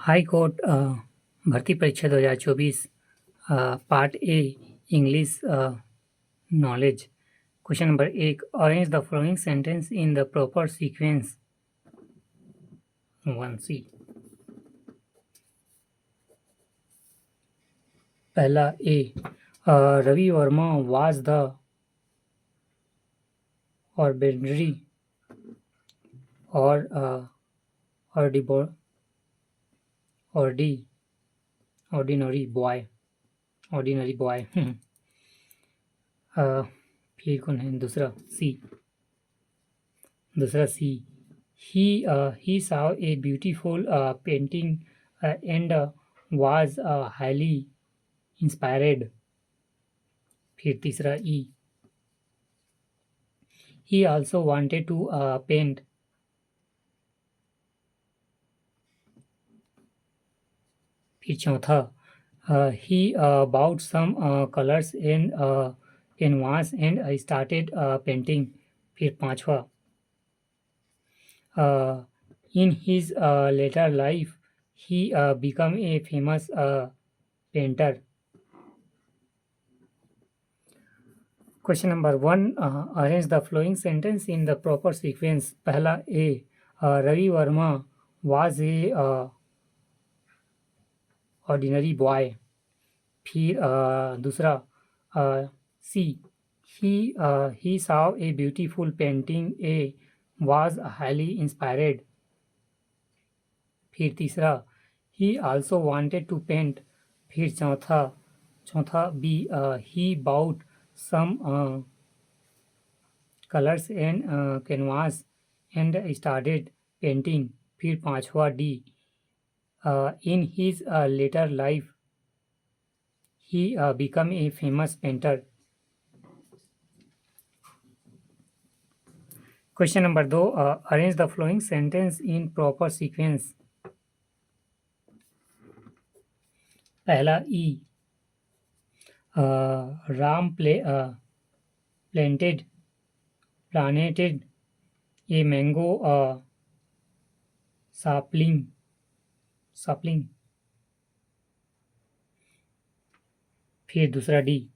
High court भर्ती परीक्षा 2024 part A English knowledge question number 1 arrange the following sentence in the proper sequence 1C। पहला A Ravi Varma was the ordinary ordinary boy फिर कौन है दूसरा सी he saw a beautiful painting and was highly inspired। फिर तीसरा ई he also wanted to paint। फिर चौथा he bought some colors and canvas and started painting। फिर पांचवा in his later life he became a famous painter। Question number 1 arrange the following sentence in the proper sequence. पहला A Ravi Varma was a ordinary boy. फिर दूसरा सी ही saw a beautiful painting a was highly inspired। फिर तीसरा he also wanted to paint। फिर चौथा B he bought some colors and canvas and started painting। फिर पांचवा D in his later life he became a famous painter। Question number 2 arrange the following sentence in proper sequence. पहला E Ram planted a mango sapling। फिर दूसरा D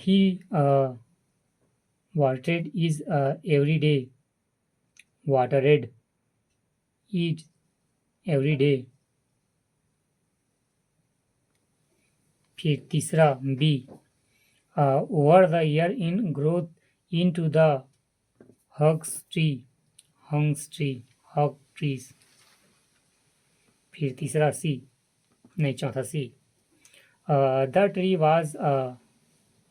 he watered is every day। watered it every day। फिर तीसरा B over the year in growth into the hug trees। फिर तीसरा चौथा सी the tree was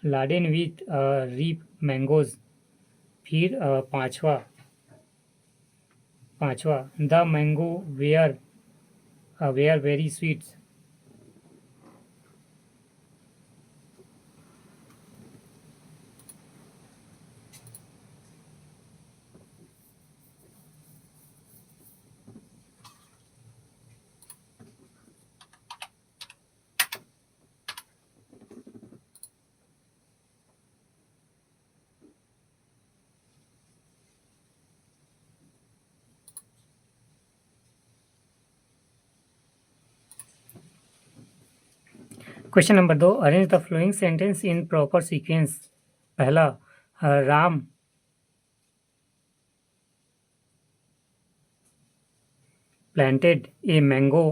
laden with ripe mangoes। फिर पांचवा the mango were very sweet। Question number 2 arrange the following sentence in proper sequence. पहला Ram planted a mango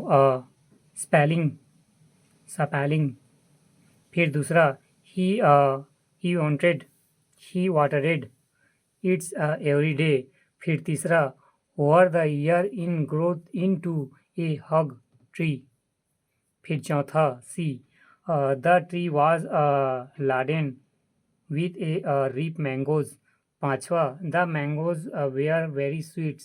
sapling। फिर दूसरा he watered it every day। फिर तीसरा over the year in growth into a hug tree। फिर चौथा सी the tree was laden with a ripe mangoes। पांचवा the mangoes were very sweet।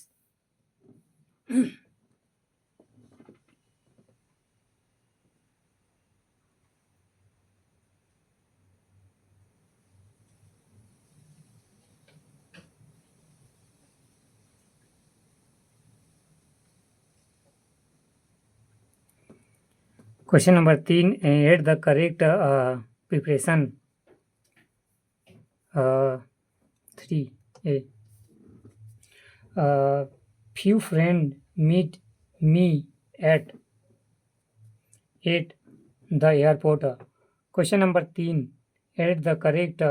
Question number 3 add the correct preposition. 3A few friends meet me at the airport. Question number 3. Add the correct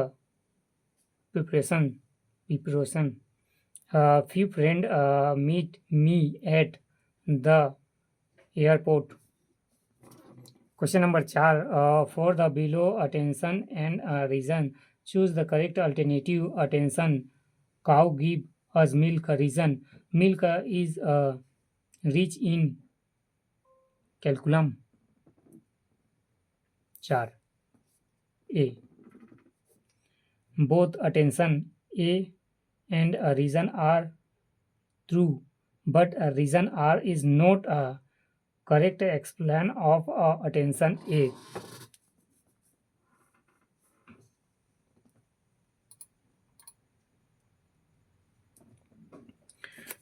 preparation. Few friend meet me at the airport. Question number 4. For the below attention and reason, choose the correct alternative. Attention. Cow give us milk. Reason. Milk is rich in calcium. 4. A. Both attention A and a reason R true, but a reason R is not a correct explanation of attention A.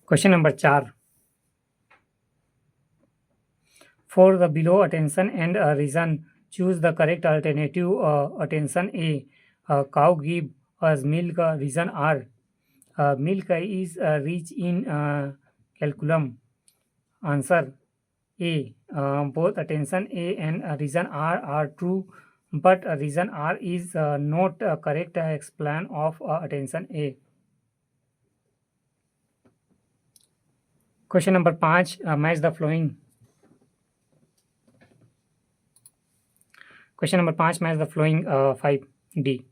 Question number 4. For the below attention and reason, choose the correct alternative. Attention A. Cow give us milk. Reason R. Milk is rich in calcium. Answer A. Both attention A and reason R are true, but reason R is not a correct explanation of attention A. Question number 5. Match the following. Question number 5. Match the following 5D.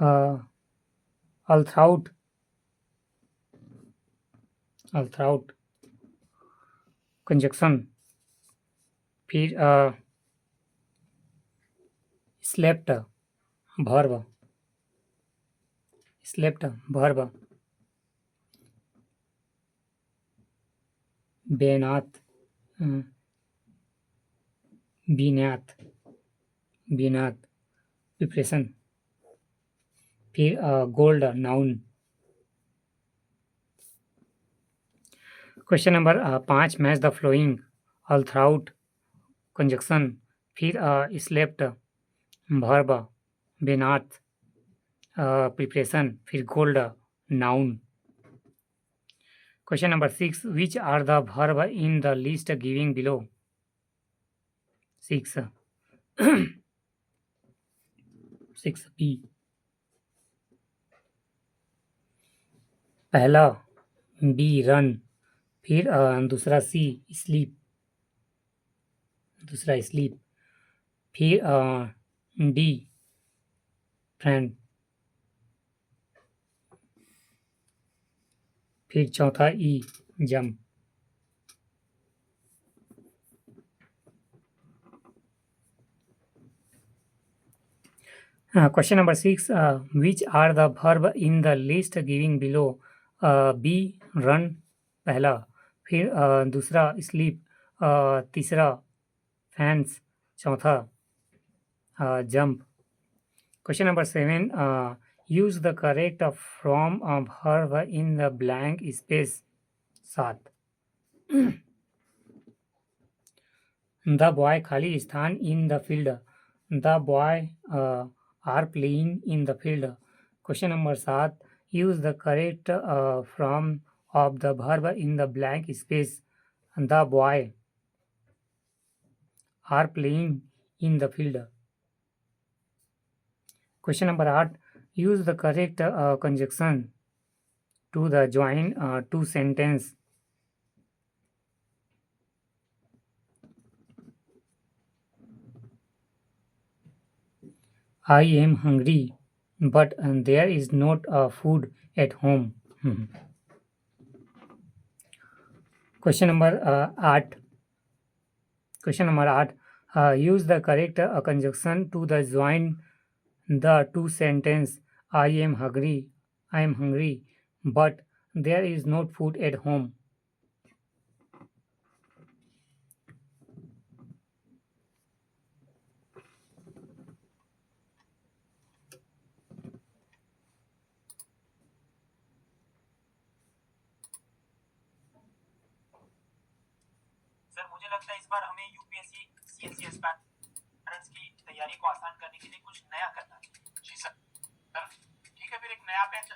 All throughout conjunction. फिर slept verb. बेनात preparation. फिर gold noun. Question number 5. Match the flowing. All through conjunction. फिर slept verb. बेनाथ preparation. फिर gold noun. Question number 6. Which are the verb in the list giving below? 6. 6B. पहला B run. फिर दूसरा C sleep. फिर D friend. फिर चौथा E jump. Question number 6. Which are the verb in the list giving below? B run पहला. फिर दूसरा sleep. तीसरा fans. चौथा jump. Question number 7. Use the correct from verb in the blank space. 7. The boy खाली स्थान in the field. The boy are playing in the field. Question number 7. Use the correct from of the verb in the blank space. The boy are playing in the field. Question number 8. Use the correct conjunction to the join two sentence. I am hungry, but there is not food at home. Question number 8. Use the correct conjunction to the join the two sentence. I am hungry, but there is no food at home. Sir मुझे लगता है इस बार हमें UPSC सीएनसीएस patterns की तैयारी को आसान करने के लिए कुछ नया करना चाहिए. जी सर. ठीक है, फिर एक नया बैच